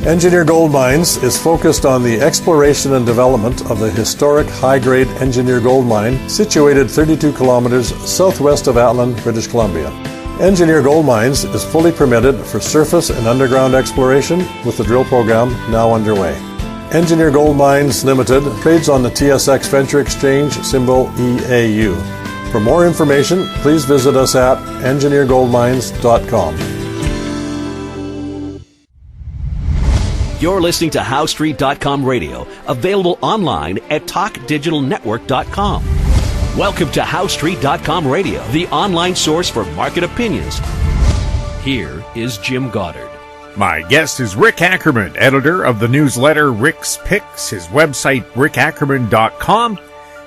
Engineer Gold Mines is focused on the exploration and development of the historic high-grade Engineer Gold Mine situated 32 kilometers southwest of Atlan, British Columbia. Engineer Gold Mines is fully permitted for surface and underground exploration with the drill program now underway. Engineer Gold Mines Limited trades on the TSX Venture Exchange, symbol EAU. For more information, please visit us at engineergoldmines.com. You're listening to HowStreet.com radio, available online at TalkDigitalNetwork.com. Welcome to HowStreet.com radio, the online source for market opinions. Here is Jim Goddard. My guest is Rick Ackerman, editor of the newsletter Rick's Picks, his website rickackerman.com.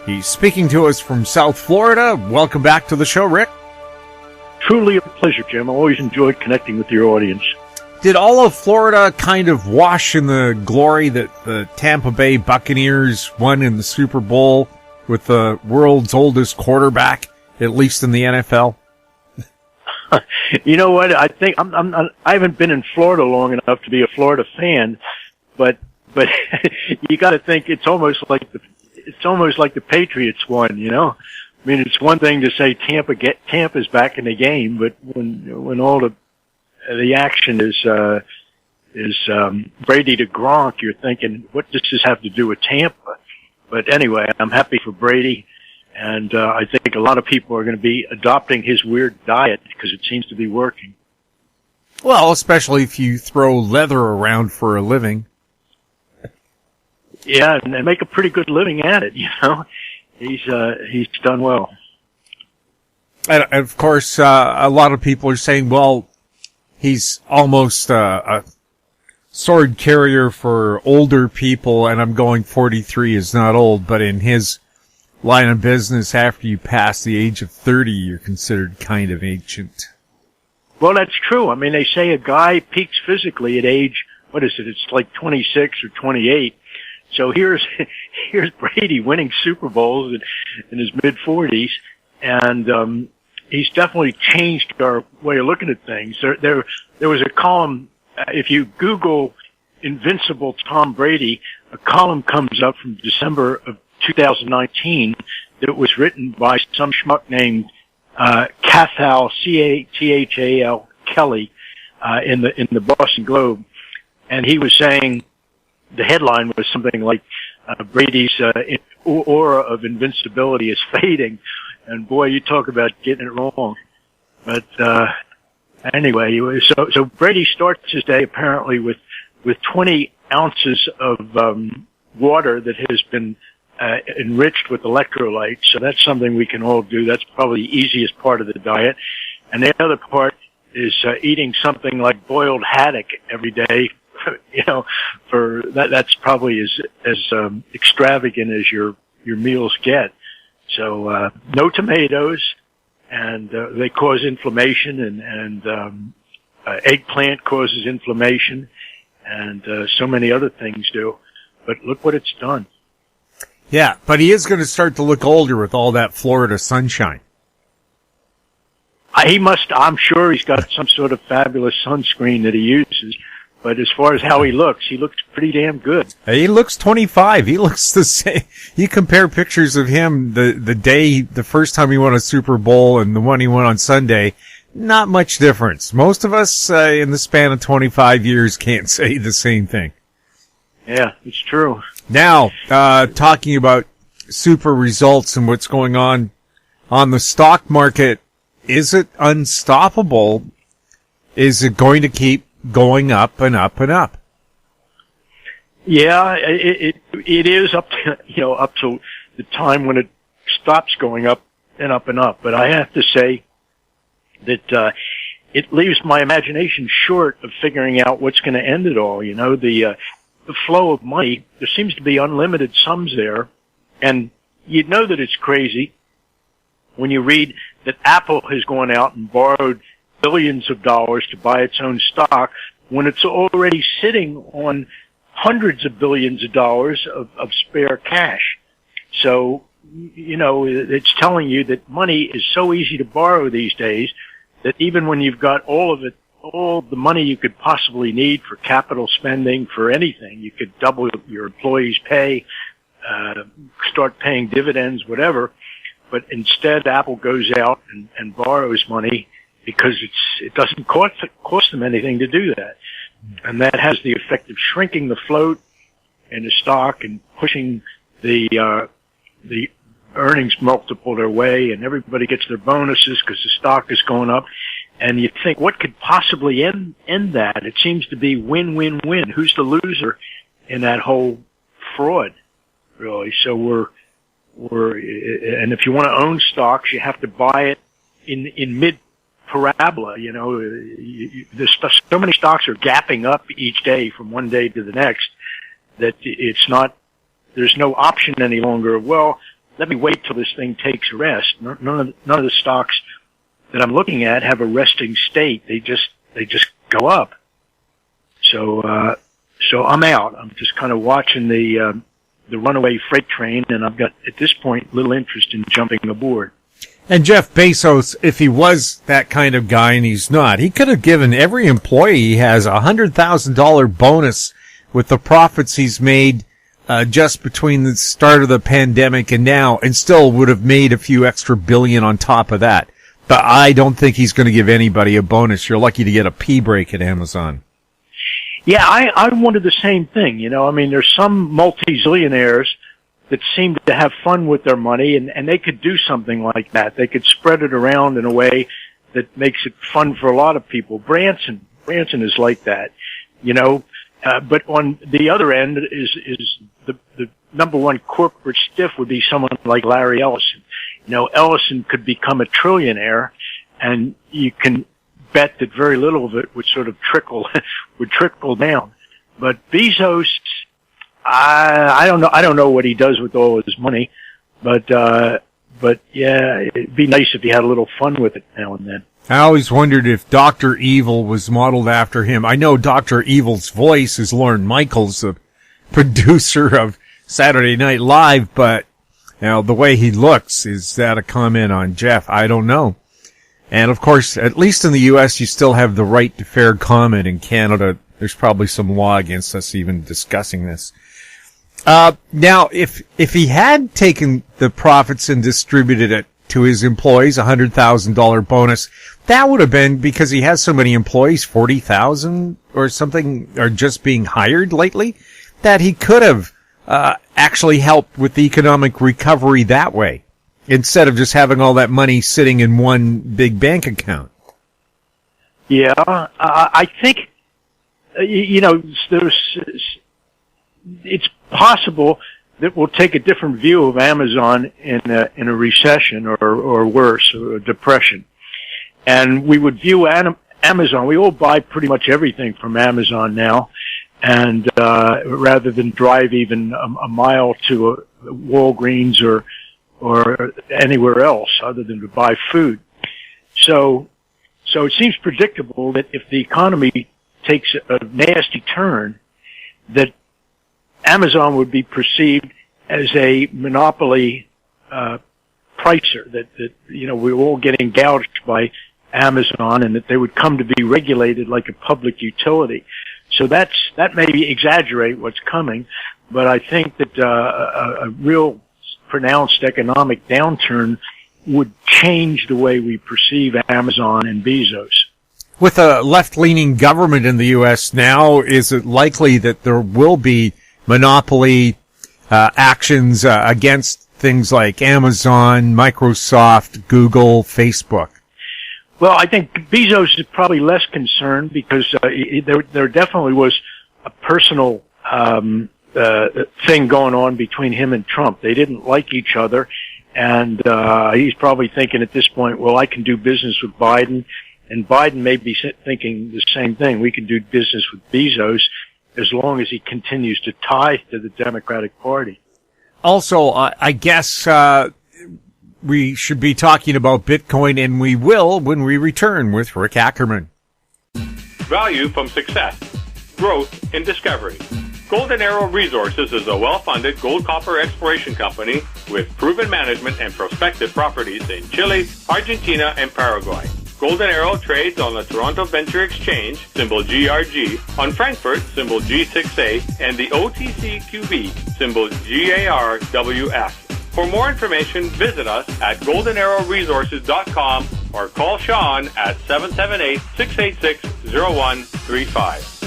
He's speaking to us from South Florida. Welcome back to the show, Rick. Truly a pleasure, Jim. I always enjoyed connecting with your audience. Did all of Florida kind of wash in the glory that the Tampa Bay Buccaneers won in the Super Bowl with the world's oldest quarterback, at least in the NFL? You know what? I think I haven't been in Florida long enough to be a Florida fan, but you got to think it's almost like the Patriots won. You know, I mean, it's one thing to say Tampa's back in the game, but when all the action is Brady to Gronk, you're thinking, what does this have to do with Tampa? But anyway, I'm happy for Brady, and I think a lot of people are going to be adopting his weird diet because it seems to be working. Well, especially if you throw leather around for a living. Yeah, and make a pretty good living at it, you know. He's done well. And of course, a lot of people are saying, well, he's almost a sword carrier for older people, and I'm going 43 is not old, but in his line of business, after you pass the age of 30, you're considered kind of ancient. Well, that's true. I mean, they say a guy peaks physically at age, what is it? It's like 26 or 28. So here's Brady winning Super Bowls in his mid-40s, and he's definitely changed our way of looking at things. There was a column, if you Google Invincible Tom Brady, a column comes up from December of 2019 that was written by some schmuck named Cathal, Cathal Kelly, in the Boston Globe, and he was saying the headline was something like Brady's aura of invincibility is fading, and boy, you talk about getting it wrong. But anyway, so Brady starts his day apparently with 20 ounces of water that has been enriched with electrolytes. So that's something we can all do. That's probably the easiest part of the diet. And the other part is eating something like boiled haddock every day. You know, for that's probably as extravagant as your meals get. So no tomatoes, and they cause inflammation, and eggplant causes inflammation, and so many other things do. But look what it's done. Yeah, but he is going to start to look older with all that Florida sunshine. He must. I'm sure he's got some sort of fabulous sunscreen that he uses. But as far as how he looks pretty damn good. He looks 25. He looks the same. You compare pictures of him the first time he won a Super Bowl and the one he won on Sunday, not much difference. Most of us in the span of 25 years can't say the same thing. Yeah, it's true. Now, talking about super results and what's going on the stock market, is it unstoppable? Is it going to keep going up and up and up? Yeah, it is up to the time when it stops going up and up and up. But I have to say that it leaves my imagination short of figuring out what's going to end it all. You know, the flow of money, there seems to be unlimited sums there, and you know that it's crazy when you read that Apple has gone out and borrowed billions of dollars to buy its own stock when it's already sitting on hundreds of billions of dollars of spare cash. So, you know, it's telling you that money is so easy to borrow these days that even when you've got all of it all the money you could possibly need for capital spending, for anything. You could double your employees' pay, start paying dividends, whatever. But instead, Apple goes out and borrows money because it doesn't cost them anything to do that. And that has the effect of shrinking the float and the stock and pushing the earnings multiple their way, and everybody gets their bonuses because the stock is going up. And you think, what could possibly end that? It seems to be win-win-win. Who's the loser in that whole fraud, really? So and if you want to own stocks, you have to buy it in mid-parabola. You know, so many stocks are gapping up each day from one day to the next that there's no option any longer. Well, let me wait till this thing takes a rest. None of the stocks that I'm looking at have a resting state. They just go up. So I'm out. I'm just kind of watching the runaway freight train, and I've got, at this point, little interest in jumping aboard. And Jeff Bezos, if he was that kind of guy, and he's not, he could have given every employee he has a $100,000 bonus with the profits he's made just between the start of the pandemic and now, and still would have made a few extra billion on top of that. But I don't think he's going to give anybody a bonus. You're lucky to get a pee break at Amazon. Yeah, I wanted the same thing. You know, I mean, there's some multi-zillionaires that seem to have fun with their money, and they could do something like that. They could spread it around in a way that makes it fun for a lot of people. Branson is like that, you know. But on the other end is the number one corporate stiff would be someone like Larry Ellison. You know, Ellison could become a trillionaire, and you can bet that very little of it would sort of trickle down. But Bezos, I don't know what he does with all his money, but yeah, it'd be nice if he had a little fun with it now and then. I always wondered if Dr. Evil was modeled after him. I know Dr. Evil's voice is Lorne Michaels, the producer of Saturday Night Live, but now the way he looks, is that a comment on Jeff? I don't know. And of course, at least in the U.S., you still have the right to fair comment. In Canada, there's probably some law against us even discussing this. Now, if he had taken the profits and distributed it to his employees, $100,000 bonus, that would have been because he has so many employees, 40,000 or something, are just being hired lately, that he could have actually helped with the economic recovery that way, instead of just having all that money sitting in one big bank account. Yeah, I think, you know, it's possible that we'll take a different view of Amazon in a recession or worse, or a depression. And we would view Amazon, we all buy pretty much everything from Amazon now, and rather than drive even a mile to a Walgreens or anywhere else other than to buy food. So it seems predictable that if the economy takes a nasty turn, that Amazon would be perceived as a monopoly pricer, that you know, we're all getting gouged by Amazon, and that they would come to be regulated like a public utility. So that may exaggerate what's coming, but I think that a real pronounced economic downturn would change the way we perceive Amazon and Bezos. With a left-leaning government in the U.S. now, is it likely that there will be monopoly actions against things like Amazon, Microsoft, Google, Facebook? Well, I think Bezos is probably less concerned because there definitely was a personal thing going on between him and Trump. They didn't like each other, and he's probably thinking at this point, well, I can do business with Biden, and Biden may be thinking the same thing. We can do business with Bezos as long as he continues to tie to the Democratic Party. Also, I guess we should be talking about Bitcoin, and we will when we return with Rick Ackerman. Value from success, growth in discovery. Golden Arrow Resources is a well-funded gold-copper exploration company with proven management and prospective properties in Chile, Argentina, and Paraguay. Golden Arrow trades on the Toronto Venture Exchange, symbol GRG, on Frankfurt, symbol G6A, and the OTCQB, symbol GARWF. For more information, visit us at goldenarrowresources.com or call Sean at 778-686-0135.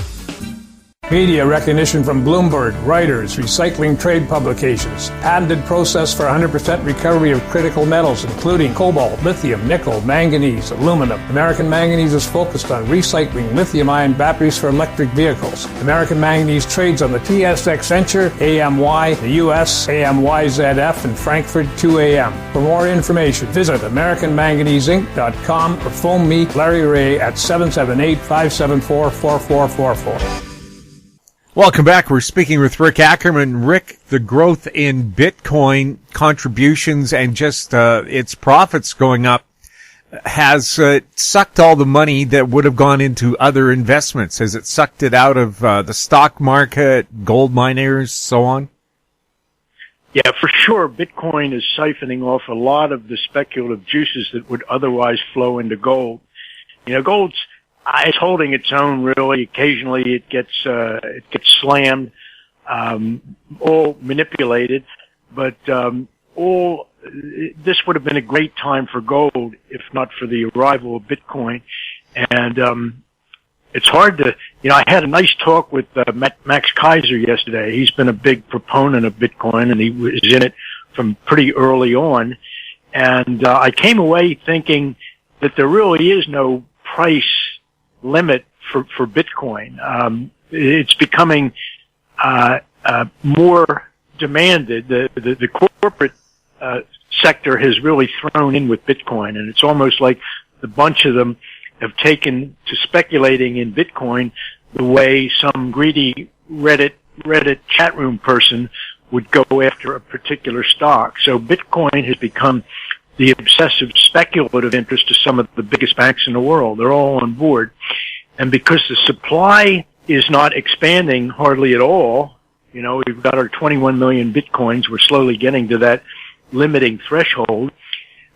Media recognition from Bloomberg, Reuters, recycling trade publications, patented process for 100% recovery of critical metals, including cobalt, lithium, nickel, manganese, aluminum. American Manganese is focused on recycling lithium-ion batteries for electric vehicles. American Manganese trades on the TSX Venture, AMY, the US, AMYZF, and Frankfurt 2AM. For more information, visit AmericanManganeseInc.com or phone me, Larry Ray, at 778-574-4444. Welcome back. We're speaking with Rick Ackerman. Rick, the growth in Bitcoin contributions and just its profits going up has sucked all the money that would have gone into other investments. Has it sucked it out of the stock market, gold miners, so on? Yeah, for sure. Bitcoin is siphoning off a lot of the speculative juices that would otherwise flow into gold. You know, gold's it's holding its own, really. Occasionally it gets slammed, all manipulated, but this would have been a great time for gold if not for the arrival of Bitcoin. And it's hard to, I had a nice talk with Max Kaiser yesterday. He's been a big proponent of Bitcoin, and he was in it from pretty early on. And I came away thinking that there really is no price limit for Bitcoin. It's becoming more demanded. The corporate sector has really thrown in with Bitcoin, and it's almost like the bunch of them have taken to speculating in Bitcoin the way some greedy Reddit chat room person would go after a particular stock. So Bitcoin has become the obsessive speculative interest of some of the biggest banks in the world. They're all on board. And because the supply is not expanding hardly at all, we've got our 21 million Bitcoins. We're slowly getting to that limiting threshold.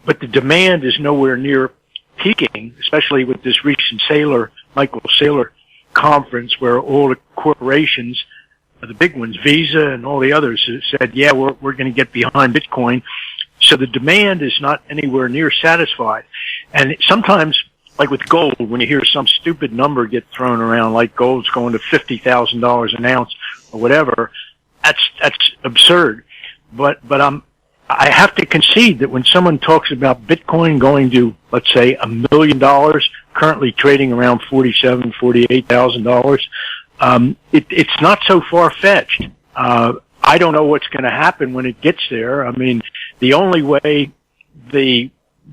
But the demand is nowhere near peaking, especially with this recent Michael Saylor conference where all the corporations, the big ones, Visa and all the others, said, yeah, we're going to get behind Bitcoin. So the demand is not anywhere near satisfied. And sometimes, like with gold, when you hear some stupid number get thrown around, like gold's going to $50,000 an ounce or whatever, that's absurd. But I have to concede that when someone talks about Bitcoin going to, let's say, $1 million, currently trading around $47,000, $48,000, it's not so far-fetched. I don't know what's going to happen when it gets there. I mean, the only way the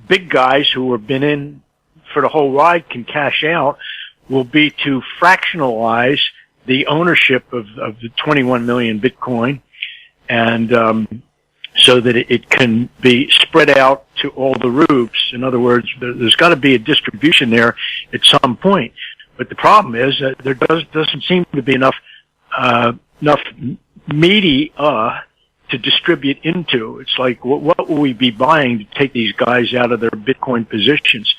big guys who have been in for the whole ride can cash out will be to fractionalize the ownership of the 21 million Bitcoin, and so that it can be spread out to all the roofs. In other words, there's got to be a distribution there at some point. But the problem is that there doesn't seem to be enough media to distribute into. It's like, what will we be buying to take these guys out of their Bitcoin positions?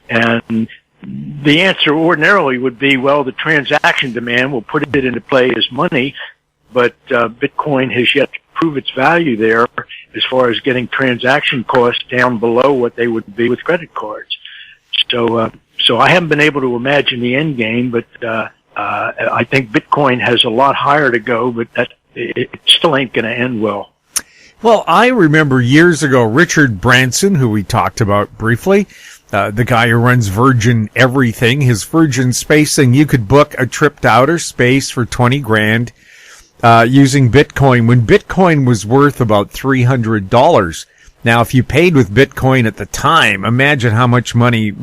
And the answer ordinarily would be, well, the transaction demand will put it into play as money, but Bitcoin has yet to prove its value there as far as getting transaction costs down below what they would be with credit cards. So I haven't been able to imagine the end game, but I think Bitcoin has a lot higher to go, but it still ain't going to end well. Well, I remember years ago, Richard Branson, who we talked about briefly, the guy who runs Virgin Everything, his Virgin Space thing, you could book a trip to outer space for $20,000 using Bitcoin when Bitcoin was worth about $300. Now, if you paid with Bitcoin at the time, imagine how much money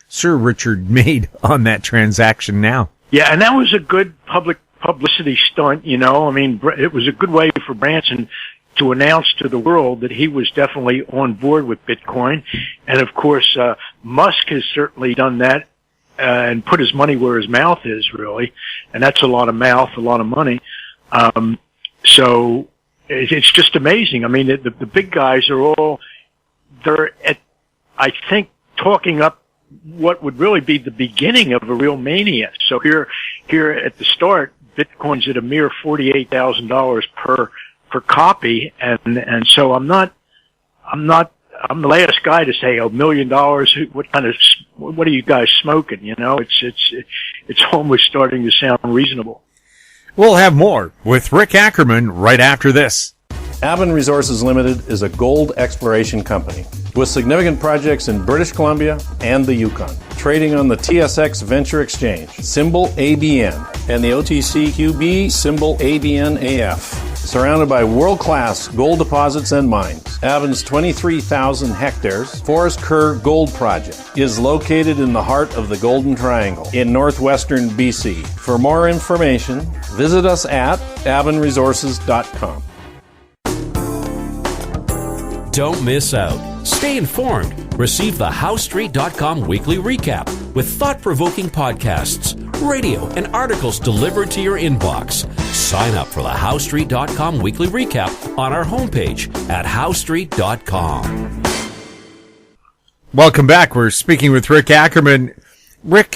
Sir Richard made on that transaction now. Yeah, and that was a good publicity stunt, I mean, it was a good way for Branson to announce to the world that he was definitely on board with Bitcoin. And of course, Musk has certainly done that, and put his money where his mouth is, really. And that's a lot of mouth, a lot of money. So it's just amazing. I mean, the big guys they're I think, talking up what would really be the beginning of a real mania. So here at the start, Bitcoin's at a mere $48,000 per copy, and so I'm the last guy to say $1 million. What are you guys smoking? You know, it's almost starting to sound reasonable. We'll have more with Rick Ackerman right after this. Aben Resources Limited is a gold exploration company with significant projects in British Columbia and the Yukon, trading on the TSX Venture Exchange, symbol ABN, and the OTCQB, symbol ABNAF. Surrounded by world-class gold deposits and mines, Aben's 23,000 hectares Forest Kerr Gold Project is located in the heart of the Golden Triangle in northwestern BC. For more information, visit us at abenresources.com. Don't miss out. Stay informed. Receive the HowStreet.com weekly recap with thought-provoking podcasts, radio, and articles delivered to your inbox. Sign up for the HowStreet.com weekly recap on our homepage at HowStreet.com. Welcome back. We're speaking with Rick Ackerman. Rick,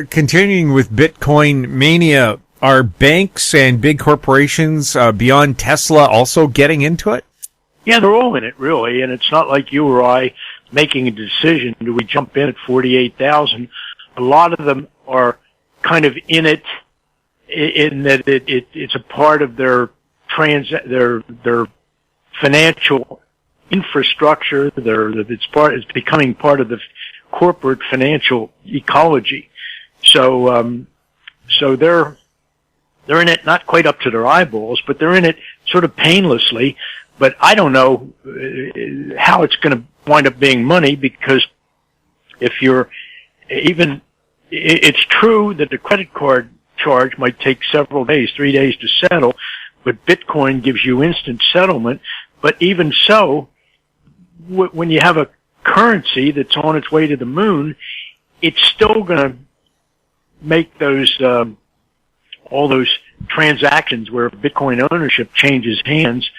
continuing with Bitcoin mania, are banks and big corporations beyond Tesla also getting into it? Yeah, they're all in it, really, and it's not like you or I making a decision. Do we jump in at 48,000? A lot of them are kind of in it in that it's a part of their financial infrastructure. It's becoming part of the corporate financial ecology. So they're in it not quite up to their eyeballs, but they're in it sort of painlessly. But I don't know how it's going to wind up being money, because if you're even, it's true that the credit card charge might take several days, 3 days to settle, but Bitcoin gives you instant settlement. But even so, when you have a currency that's on its way to the moon, it's still going to make those, all those transactions where Bitcoin ownership changes hands,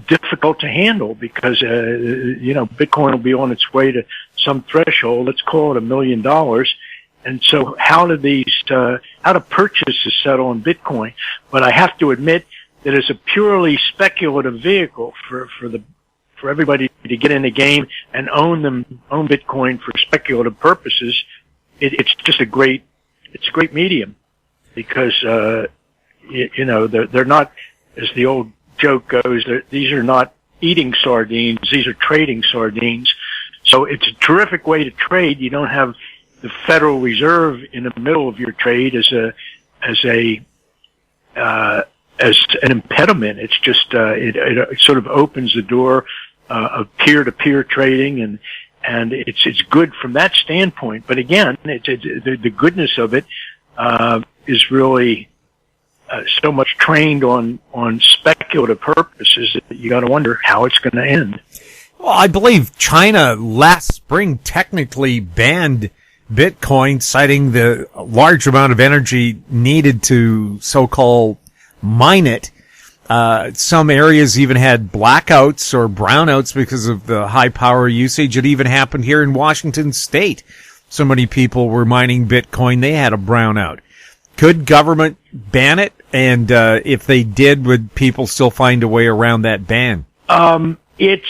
difficult to handle, because, Bitcoin will be on its way to some threshold. Let's call it $1 million. And so how do purchase is settle on Bitcoin? But I have to admit that as a purely speculative vehicle for everybody to get in the game and own Bitcoin for speculative purposes, it's a great medium, because, they're not, as the old joke goes, these are not eating sardines, these are trading sardines. So it's a terrific way to trade. You don't have the Federal Reserve in the middle of your trade as an impediment. It's just it sort of opens the door of peer-to-peer trading, and it's good from that standpoint. But again, the goodness of it is really so much trained on speculative purposes that you got to wonder how it's going to end. Well, I believe China last spring technically banned Bitcoin, citing the large amount of energy needed to so-called mine it. Some areas even had blackouts or brownouts because of the high power usage. It even happened here in Washington State. So many people were mining Bitcoin, they had a brownout. Could government ban it? And if they did, would people still find a way around that ban? It's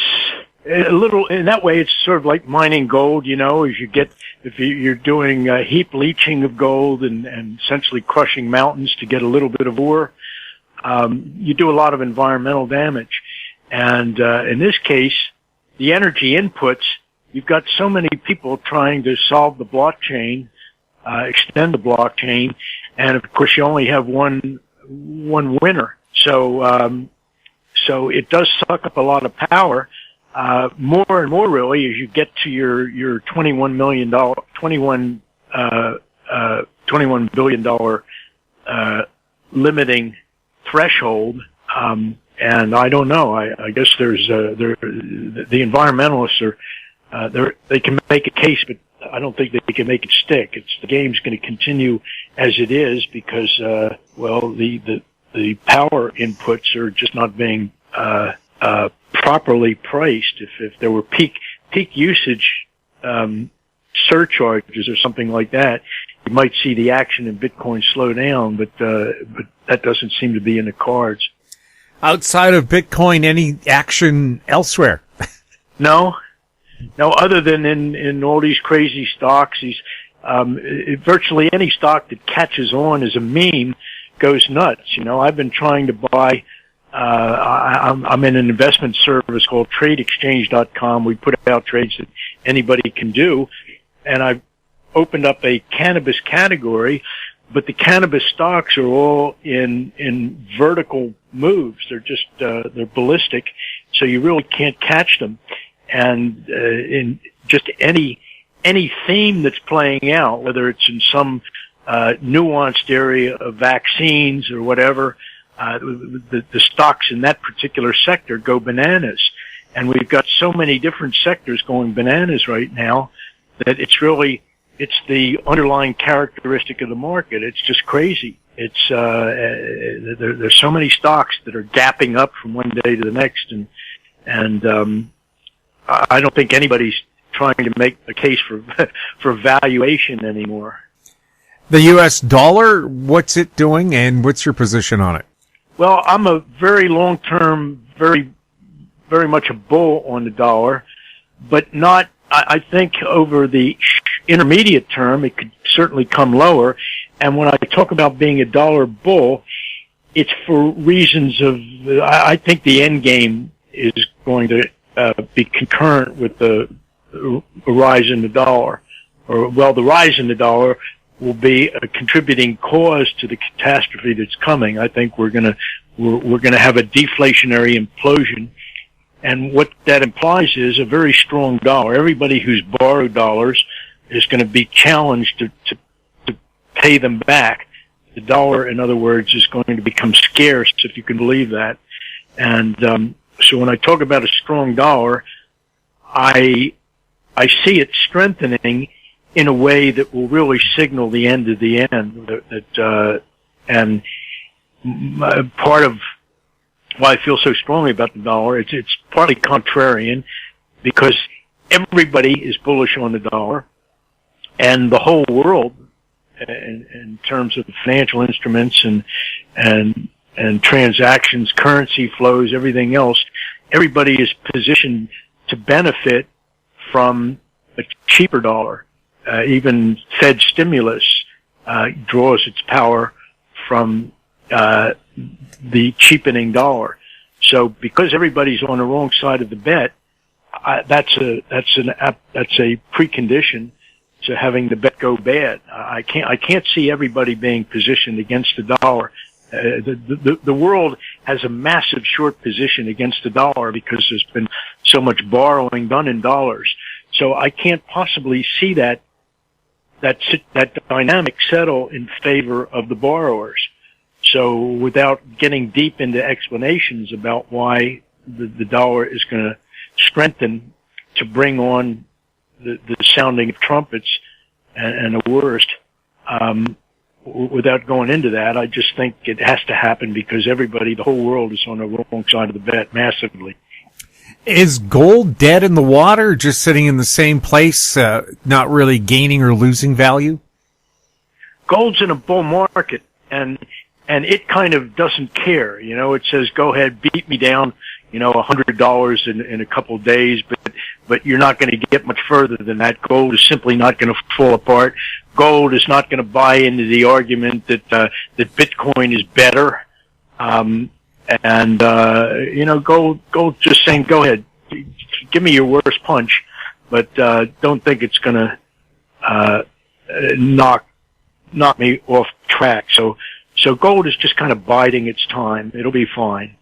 a little, in that way, it's sort of like mining gold, if you're doing heap leaching of gold and essentially crushing mountains to get a little bit of ore, you do a lot of environmental damage. And in this case, the energy inputs, you've got so many people trying to solve the blockchain, extend the blockchain, and of course you only have one winner. So it does suck up a lot of power. More and more really as you get to your $21 billion limiting threshold. And I don't know. I guess the environmentalists they can make a case, but I don't think they can make it stick. The game's going to continue as it is because, the power inputs are just not being, properly priced. If there were peak usage, surcharges or something like that, you might see the action in Bitcoin slow down, but that doesn't seem to be in the cards. Outside of Bitcoin, any action elsewhere? No, other than in all these crazy stocks, virtually any stock that catches on as a meme goes nuts. I've been trying to buy, I'm in an investment service called TradeExchange.com. We put out trades that anybody can do, and I've opened up a cannabis category, but the cannabis stocks are all in vertical moves. They're just, they're ballistic, so you really can't catch them. And, in just any theme that's playing out, whether it's in some, nuanced area of vaccines or whatever, the stocks in that particular sector go bananas. And we've got so many different sectors going bananas right now that it's the underlying characteristic of the market. It's just crazy. It's, there's so many stocks that are gapping up from one day to the next, and I don't think anybody's trying to make a case for valuation anymore. The U.S. dollar, what's it doing, and what's your position on it? Well, I'm a very long-term, very, very much a bull on the dollar, but not, I think over the intermediate term, it could certainly come lower. And when I talk about being a dollar bull, it's for reasons of, I think the end game is going to be concurrent with the rise in the dollar. The rise in the dollar will be a contributing cause to the catastrophe that's coming. I think we're gonna have a deflationary implosion. And what that implies is a very strong dollar. Everybody who's borrowed dollars is going to be challenged to pay them back. The dollar, in other words, is going to become scarce, if you can believe that. And so when I talk about a strong dollar, I see it strengthening in a way that will really signal the end of the end. And part of why I feel so strongly about the dollar, it's partly contrarian, because everybody is bullish on the dollar, and the whole world, in terms of financial instruments and transactions, currency flows, everything else, everybody is positioned to benefit from a cheaper dollar. Even Fed stimulus draws its power from the cheapening dollar. So because everybody's on the wrong side of the bet, that's a precondition to having the bet go bad. I can't see everybody being positioned against the dollar. The world has a massive short position against the dollar because there's been so much borrowing done in dollars. So I can't possibly see that dynamic settle in favor of the borrowers. So without getting deep into explanations about why the dollar is going to strengthen to bring on the sounding of trumpets and the worst, without going into that, I just think it has to happen because the whole world is on the wrong side of the bet massively. Is gold dead in the water, just sitting in the same place, not really gaining or losing value? Gold's in a bull market, and it kind of doesn't care. It says, go ahead, beat me down, $100 in a couple of days, but you're not going to get much further than that. Gold is simply not going to fall apart. Gold is not going to buy into the argument that Bitcoin is better. Gold just saying, go ahead, give me your worst punch, but don't think it's going to knock me off track. So gold is just kind of biding its time. It'll be fine.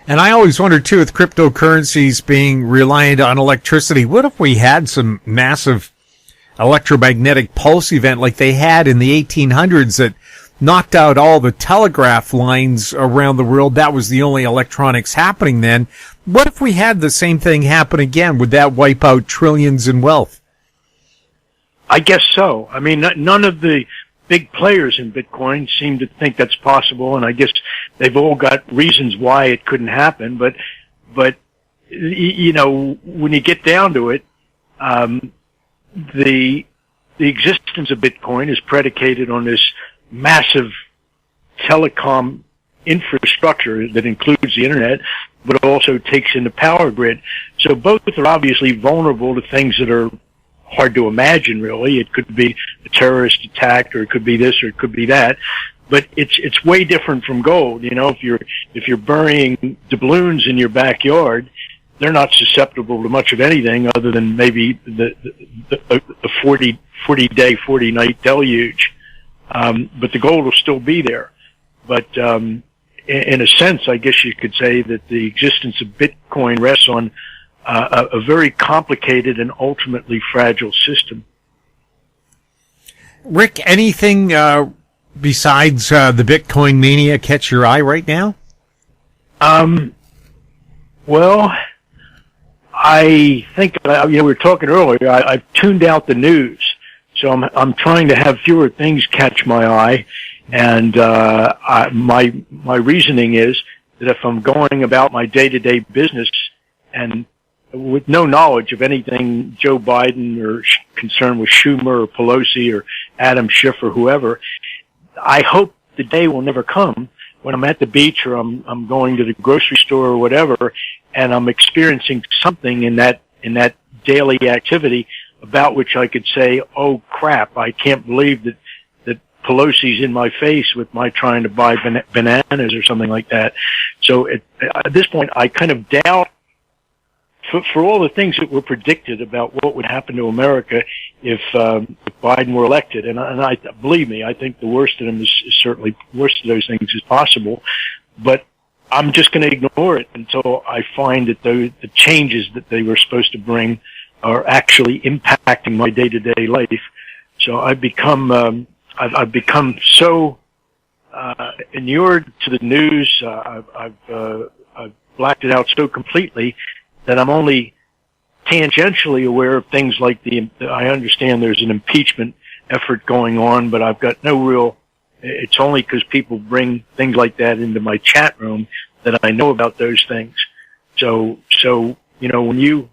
And I always wonder, too, with cryptocurrencies being reliant on electricity, what if we had some massive electromagnetic pulse event like they had in the 1800s that knocked out all the telegraph lines around the world? That was the only electronics happening then. What if we had the same thing happen again? Would that wipe out trillions in wealth? I guess so. I mean, none of the big players in Bitcoin seem to think that's possible, and I guess they've all got reasons why it couldn't happen. But when you get down to it, the existence of Bitcoin is predicated on this massive telecom infrastructure that includes the internet, but also takes in the power grid. So both are obviously vulnerable to things that are hard to imagine, really. It could be a terrorist attack, or it could be this, or it could be that. But it's way different from gold. If you're burying doubloons in your backyard, they're not susceptible to much of anything other than maybe the 40-day, 40-night deluge. But the gold will still be there. But in a sense, I guess you could say that the existence of Bitcoin rests on a very complicated and ultimately fragile system. Rick, anything besides the Bitcoin mania catch your eye right now? Well, I think we were talking earlier. I've tuned out the news, so I'm trying to have fewer things catch my eye. And my reasoning is that if I'm going about my day-to-day business and with no knowledge of anything Joe Biden or concerned with Schumer or Pelosi or Adam Schiff or whoever, I hope the day will never come when I'm at the beach or I'm going to the grocery store or whatever, and I'm experiencing something in that daily activity about which I could say, "Oh crap! I can't believe that Pelosi's in my face with my trying to buy bananas," or something like that. So at this point, I kind of doubt, for all the things that were predicted about what would happen to America if Biden were elected, and I believe me, I think the worst of them is certainly worst of those things is possible, but I'm just going to ignore it until I find that the changes that they were supposed to bring are actually impacting my day-to-day life. So I've become so inured to the news. I've blacked it out so completely that I'm only tangentially aware of things like I understand there's an impeachment effort going on, but I've got no real. It's only because people bring things like that into my chat room that I know about those things. So when you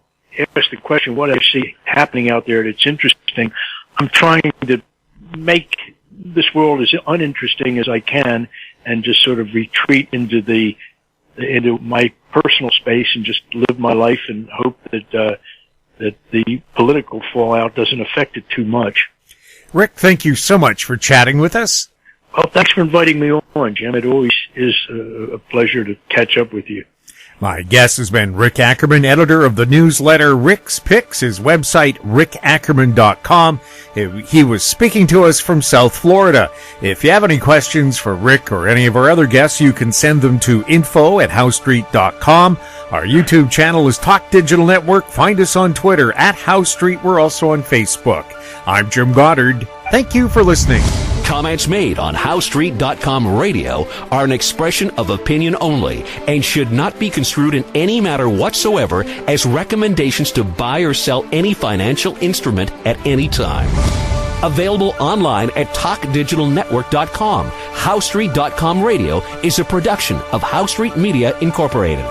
ask the question, what I see happening out there that's interesting, I'm trying to make this world as uninteresting as I can and just sort of retreat into my personal space and just live my life and hope that the political fallout doesn't affect it too much. Rick, thank you so much for chatting with us. Well, thanks for inviting me on, Jim. It always is a pleasure to catch up with you. My guest has been Rick Ackerman, editor of the newsletter Rick's Picks, his website, rickackerman.com. He was speaking to us from South Florida. If you have any questions for Rick or any of our other guests, you can send them to info@howstreet.com. Our YouTube channel is Talk Digital Network. Find us on Twitter @HowStreet. We're also on Facebook. I'm Jim Goddard. Thank you for listening. Comments made on HowStreet.com radio are an expression of opinion only and should not be construed in any matter whatsoever as recommendations to buy or sell any financial instrument at any time. Available online at TalkDigitalNetwork.com. HowStreet.com radio is a production of HowStreet Media Incorporated.